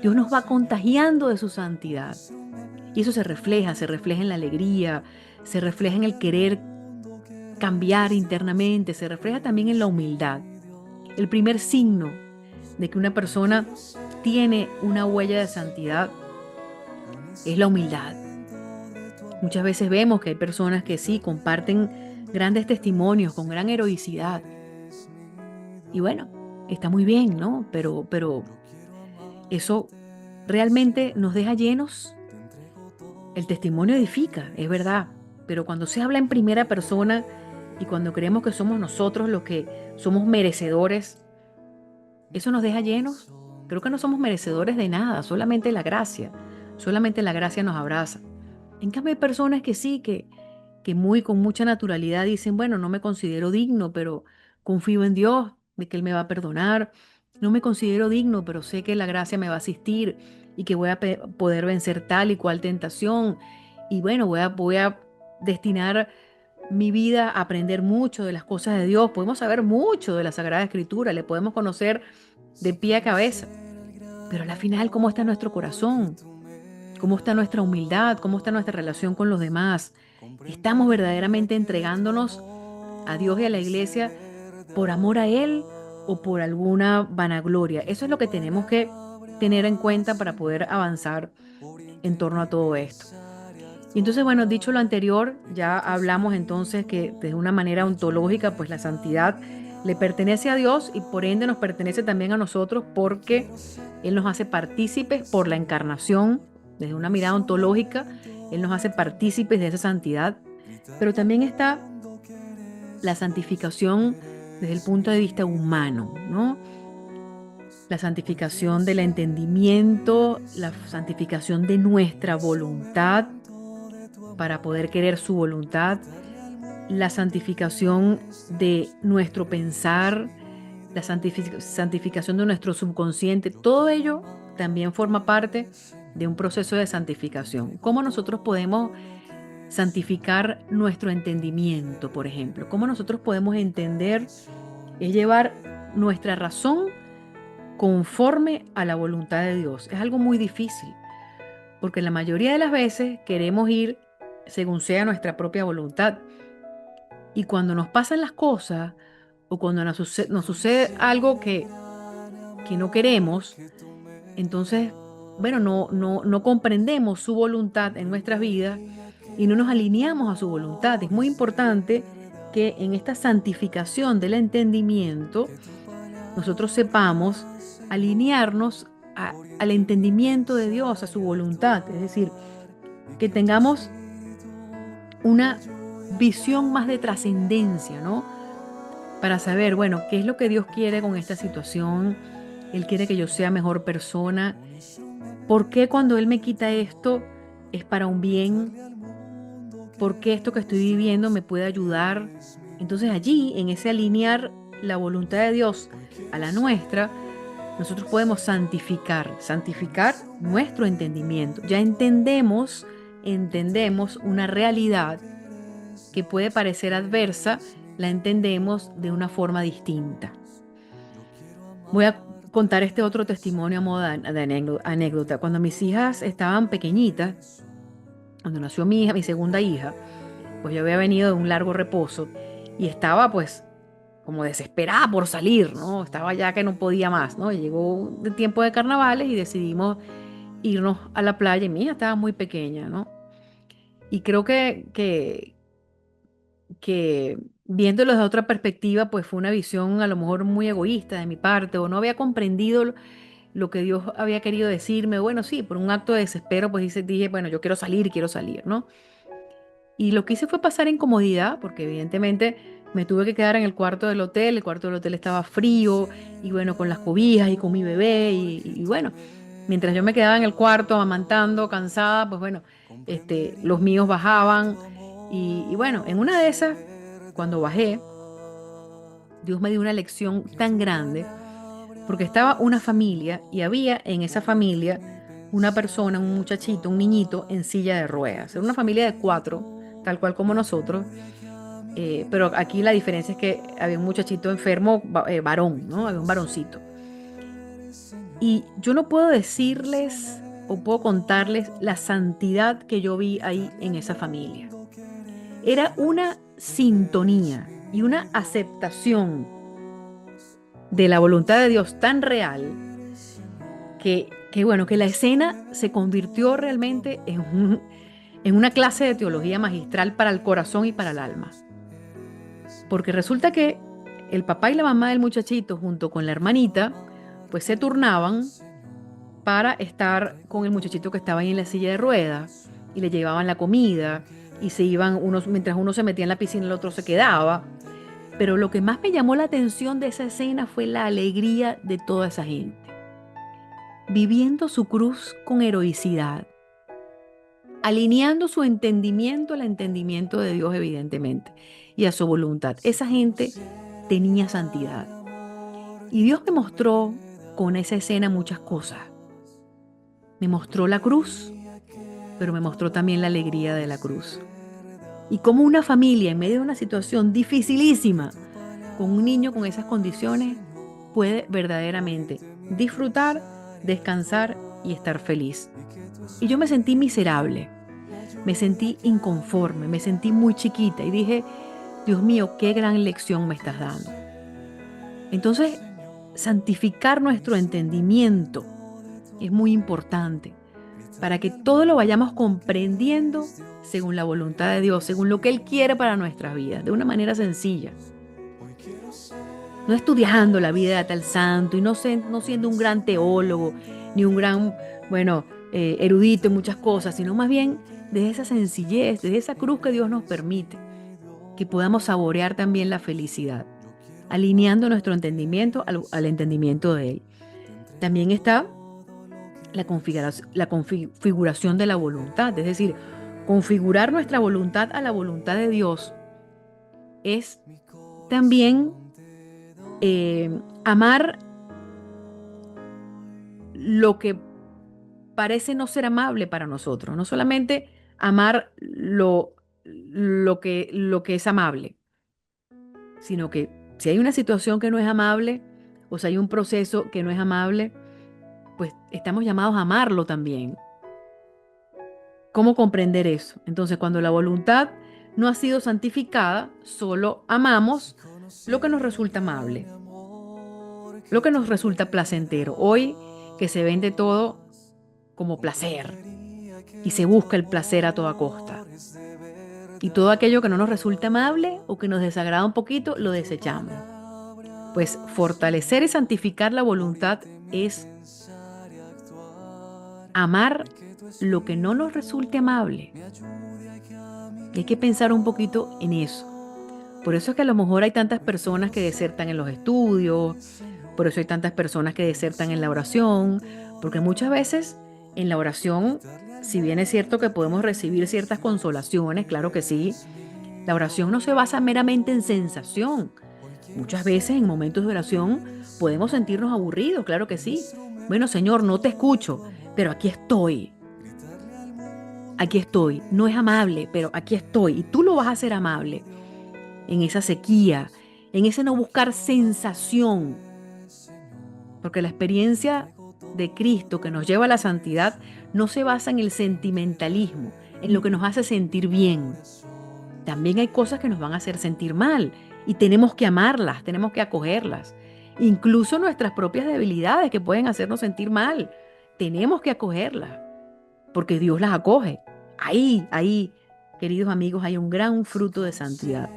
Dios nos va contagiando de su santidad. Y eso se refleja en la alegría, se refleja en el querer cambiar internamente, se refleja también en la humildad. El primer signo de que una persona tiene una huella de santidad es la humildad. Muchas veces vemos que hay personas que sí comparten grandes testimonios con gran heroicidad. Y bueno, está muy bien, ¿no? Pero eso realmente nos deja llenos. El testimonio edifica, es verdad, pero cuando se habla en primera persona y cuando creemos que somos nosotros los que somos merecedores, eso nos deja llenos. Creo que no somos merecedores de nada, solamente la gracia nos abraza. En cambio hay personas que sí, que con mucha naturalidad dicen, bueno, no me considero digno, pero confío en Dios, de que Él me va a perdonar. No me considero digno, pero sé que la gracia me va a asistir y que voy a poder vencer tal y cual tentación. Y bueno, voy a destinar mi vida a aprender mucho de las cosas de Dios. Podemos saber mucho de la Sagrada Escritura, le podemos conocer de pie a cabeza. Pero al final, ¿cómo está nuestro corazón? ¿Cómo está nuestra humildad? ¿Cómo está nuestra relación con los demás? ¿Estamos verdaderamente entregándonos a Dios y a la iglesia por amor a Él o por alguna vanagloria? Eso es lo que tenemos que tener en cuenta para poder avanzar en torno a todo esto. Y entonces, bueno, dicho lo anterior, ya hablamos entonces que de una manera ontológica, pues la santidad le pertenece a Dios y por ende nos pertenece también a nosotros porque Él nos hace partícipes por la encarnación, desde una mirada ontológica, Él nos hace partícipes de esa santidad. Pero también está la santificación desde el punto de vista humano, ¿no? La santificación del entendimiento, la santificación de nuestra voluntad para poder querer su voluntad, la santificación de nuestro pensar, la santificación de nuestro subconsciente, todo ello también forma parte de un proceso de santificación. ¿Cómo nosotros podemos santificar nuestro entendimiento, por ejemplo? ¿Cómo nosotros podemos entender es llevar nuestra razón conforme a la voluntad de Dios? Es algo muy difícil, porque la mayoría de las veces queremos ir según sea nuestra propia voluntad. Y cuando nos pasan las cosas o cuando nos sucede algo que que no queremos, entonces, bueno, no comprendemos su voluntad en nuestras vidas y no nos alineamos a su voluntad. Es muy importante que en esta santificación del entendimiento nosotros sepamos alinearnos al entendimiento de Dios, a su voluntad. Es decir, que tengamos una visión más de trascendencia, ¿no? Para saber, bueno, qué es lo que Dios quiere con esta situación. Él quiere que yo sea mejor persona. ¿Por qué cuando Él me quita esto es para un bien? ¿Por qué esto que estoy viviendo me puede ayudar? Entonces allí, en ese alinear la voluntad de Dios a la nuestra, nosotros podemos santificar nuestro entendimiento. Ya entendemos una realidad que puede parecer adversa, la entendemos de una forma distinta. Voy a contar este otro testimonio a modo de anécdota. Cuando mis hijas estaban pequeñitas, cuando nació mi hija, mi segunda hija, pues yo había venido de un largo reposo y estaba pues como desesperada por salir, ¿no? Estaba ya que no podía más, ¿no? Y llegó el tiempo de carnavales y decidimos irnos a la playa y mi hija estaba muy pequeña, ¿no? Y creo que viéndolo desde otra perspectiva, pues fue una visión a lo mejor muy egoísta de mi parte, o no había comprendido lo que Dios había querido decirme. Bueno, sí, por un acto de desespero, pues dije, bueno, yo quiero salir, ¿no? Y lo que hice fue pasar incomodidad, porque evidentemente me tuve que quedar en el cuarto del hotel estaba frío, y bueno, con las cobijas y con mi bebé, y bueno, mientras yo me quedaba en el cuarto amamantando, cansada, pues bueno, los míos bajaban, y bueno, en una de esas, cuando bajé, Dios me dio una lección tan grande, porque estaba una familia, y había en esa familia una persona, un muchachito, un niñito en silla de ruedas. Era una familia de 4, tal cual como nosotros, pero aquí la diferencia es que había un muchachito enfermo, varón, ¿no? Había un varoncito. Y yo no puedo decirles o puedo contarles la santidad que yo vi ahí en esa familia. Era una sintonía y una aceptación de la voluntad de Dios tan real que bueno, que la escena se convirtió realmente en una clase de teología magistral para el corazón y para el alma. Porque resulta que el papá y la mamá del muchachito junto con la hermanita pues se turnaban para estar con el muchachito que estaba ahí en la silla de ruedas y le llevaban la comida y se iban unos, mientras uno se metía en la piscina el otro se quedaba. Pero lo que más me llamó la atención de esa escena fue la alegría de toda esa gente, viviendo su cruz con heroicidad, alineando su entendimiento al entendimiento de Dios evidentemente y a su voluntad. Esa gente tenía santidad. Y Dios me mostró con esa escena muchas cosas. Me mostró la cruz, pero me mostró también la alegría de la cruz. Y cómo una familia en medio de una situación dificilísima, con un niño con esas condiciones, puede verdaderamente disfrutar, descansar y estar feliz. Y yo me sentí miserable, me sentí inconforme, me sentí muy chiquita y dije, Dios mío, qué gran lección me estás dando. Entonces, santificar nuestro entendimiento es muy importante para que todo lo vayamos comprendiendo según la voluntad de Dios, según lo que Él quiere para nuestras vidas, de una manera sencilla. No estudiando la vida de tal santo y no siendo un gran teólogo, ni un gran, bueno, erudito en muchas cosas, sino más bien desde esa sencillez, desde esa cruz que Dios nos permite, que podamos saborear también la felicidad, alineando nuestro entendimiento al entendimiento de Él. También está la configuración de la voluntad, es decir, configurar nuestra voluntad a la voluntad de Dios es también amar lo que parece no ser amable para nosotros, no solamente amar lo que es amable, sino que si hay una situación que no es amable, o si hay un proceso que no es amable, pues estamos llamados a amarlo también. ¿Cómo comprender eso? Entonces, cuando la voluntad no ha sido santificada, solo amamos lo que nos resulta amable. lo que nos resulta placentero. Hoy que se vende todo como placer y se busca el placer a toda costa. Y todo aquello que no nos resulta amable o que nos desagrada un poquito, lo desechamos. Pues fortalecer y santificar la voluntad es amar lo que no nos resulte amable. Y hay que pensar un poquito en eso. Por eso es que a lo mejor hay tantas personas que desertan en los estudios, por eso hay tantas personas que desertan en la oración, porque muchas veces en la oración, si bien es cierto que podemos recibir ciertas consolaciones, claro que sí, la oración no se basa meramente en sensación. Muchas veces en momentos de oración podemos sentirnos aburridos, claro que sí. Bueno, Señor, no te escucho, pero aquí estoy. Aquí estoy. No es amable, pero aquí estoy. Y tú lo vas a hacer amable en esa sequía, en ese no buscar sensación. Porque la experiencia de Cristo que nos lleva a la santidad no se basa en el sentimentalismo, en lo que nos hace sentir bien. También hay cosas que nos van a hacer sentir mal y tenemos que amarlas, tenemos que acogerlas. Incluso nuestras propias debilidades que pueden hacernos sentir mal, tenemos que acogerlas, porque Dios las acoge. Ahí, queridos amigos, hay un gran fruto de santidad.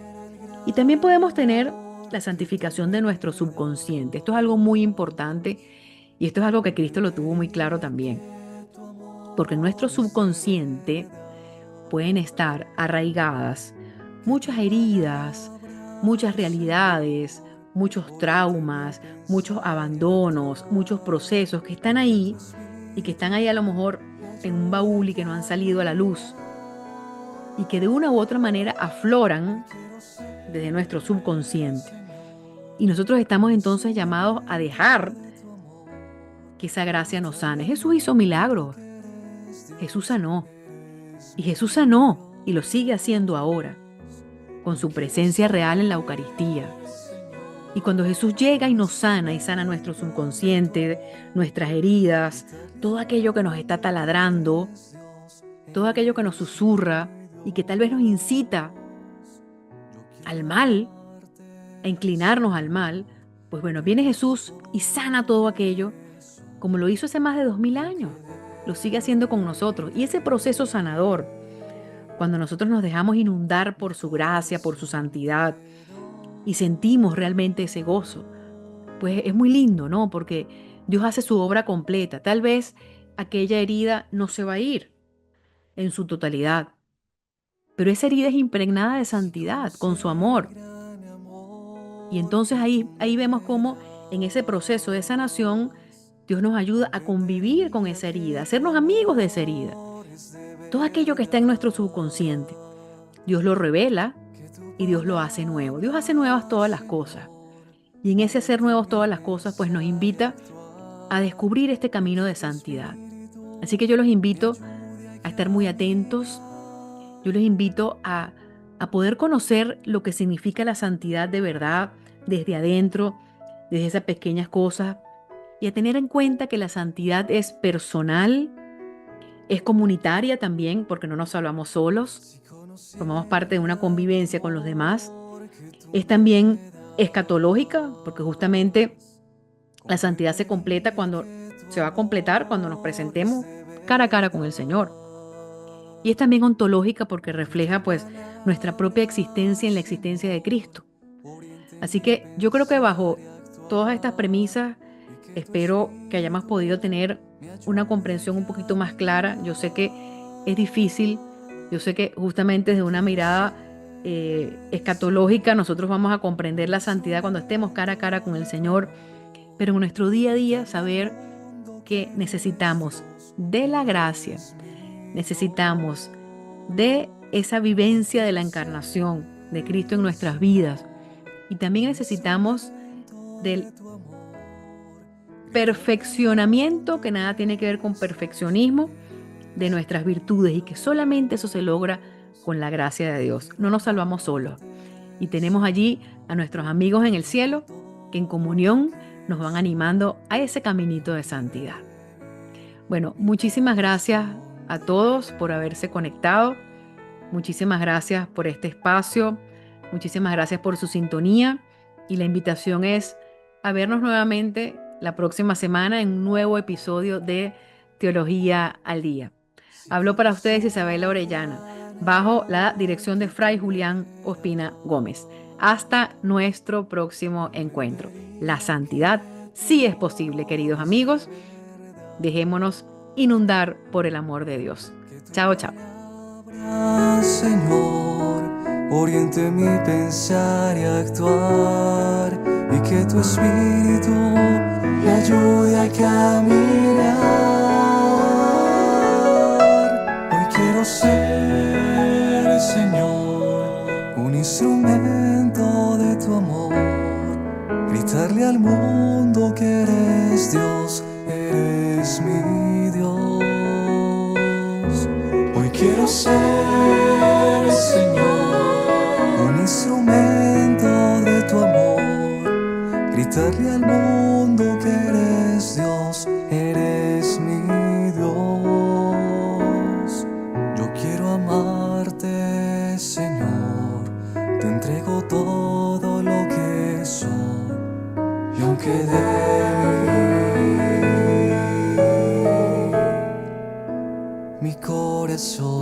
Y también podemos tener la santificación de nuestro subconsciente. Esto es algo muy importante y esto es algo que Cristo lo tuvo muy claro también. Porque en nuestro subconsciente pueden estar arraigadas muchas heridas, muchas realidades, muchos traumas, muchos abandonos, muchos procesos que están ahí y que están ahí a lo mejor en un baúl y que no han salido a la luz y que de una u otra manera afloran desde nuestro subconsciente. Y nosotros estamos entonces llamados a dejar que esa gracia nos sane. Jesús hizo milagros. Jesús sanó. Y Jesús sanó y lo sigue haciendo ahora, con su presencia real en la Eucaristía. Y cuando Jesús llega y nos sana y sana nuestro subconsciente, nuestras heridas, todo aquello que nos está taladrando, todo aquello que nos susurra y que tal vez nos incita al mal, a inclinarnos al mal, pues bueno, viene Jesús y sana todo aquello, como lo hizo hace más de 2000 años. Lo sigue haciendo con nosotros. Y ese proceso sanador, cuando nosotros nos dejamos inundar por su gracia, por su santidad, y sentimos realmente ese gozo, pues es muy lindo, ¿no? Porque Dios hace su obra completa. Tal vez aquella herida no se va a ir en su totalidad, pero esa herida es impregnada de santidad, con su amor. Y entonces ahí vemos cómo en ese proceso de sanación Dios nos ayuda a convivir con esa herida, a hacernos amigos de esa herida. Todo aquello que está en nuestro subconsciente, Dios lo revela y Dios lo hace nuevo. Dios hace nuevas todas las cosas. Y en ese hacer nuevos todas las cosas, pues nos invita a descubrir este camino de santidad. Así que yo los invito a estar muy atentos. Yo les invito a poder conocer lo que significa la santidad de verdad desde adentro, desde esas pequeñas cosas, y a tener en cuenta que la santidad es personal, es comunitaria también, porque no nos salvamos solos, formamos parte de una convivencia con los demás. Es también escatológica, porque justamente la santidad se va a completar cuando nos presentemos cara a cara con el Señor. Y es también ontológica porque refleja pues nuestra propia existencia en la existencia de Cristo. Así que yo creo que bajo todas estas premisas espero que hayamos podido tener una comprensión un poquito más clara. Yo sé que es difícil, yo sé que justamente desde una mirada escatológica nosotros vamos a comprender la santidad cuando estemos cara a cara con el Señor, pero en nuestro día a día saber que necesitamos de la gracia, necesitamos de esa vivencia de la encarnación de Cristo en nuestras vidas y también necesitamos del perfeccionamiento, que nada tiene que ver con perfeccionismo, de nuestras virtudes y que solamente eso se logra con la gracia de Dios. No nos salvamos solos y tenemos allí a nuestros amigos en el cielo que en comunión nos van animando a ese caminito de santidad. Bueno, muchísimas gracias a todos por haberse conectado. Muchísimas gracias por este espacio. Muchísimas gracias por su sintonía. Y la invitación es a vernos nuevamente la próxima semana en un nuevo episodio de Teología al Día. Habló para ustedes Isabela Orellana, bajo la dirección de Fray Julián Ospina Gómez. Hasta nuestro próximo encuentro. La santidad sí es posible, queridos amigos. Dejémonos inundar por el amor de Dios. Chao, chao. Señor, oriente mi pensar y actuar, y que tu espíritu me ayude a caminar. Hoy quiero ser, Señor, un instrumento de tu amor, gritarle al mundo que eres Dios, eres mi Dios. Hoy quiero ser, Señor, un instrumento de tu amor, gritarle al mundo que eres Dios, eres mi Dios. Yo quiero amarte, Señor, te entrego todo lo que soy, y aunque débil mi corazón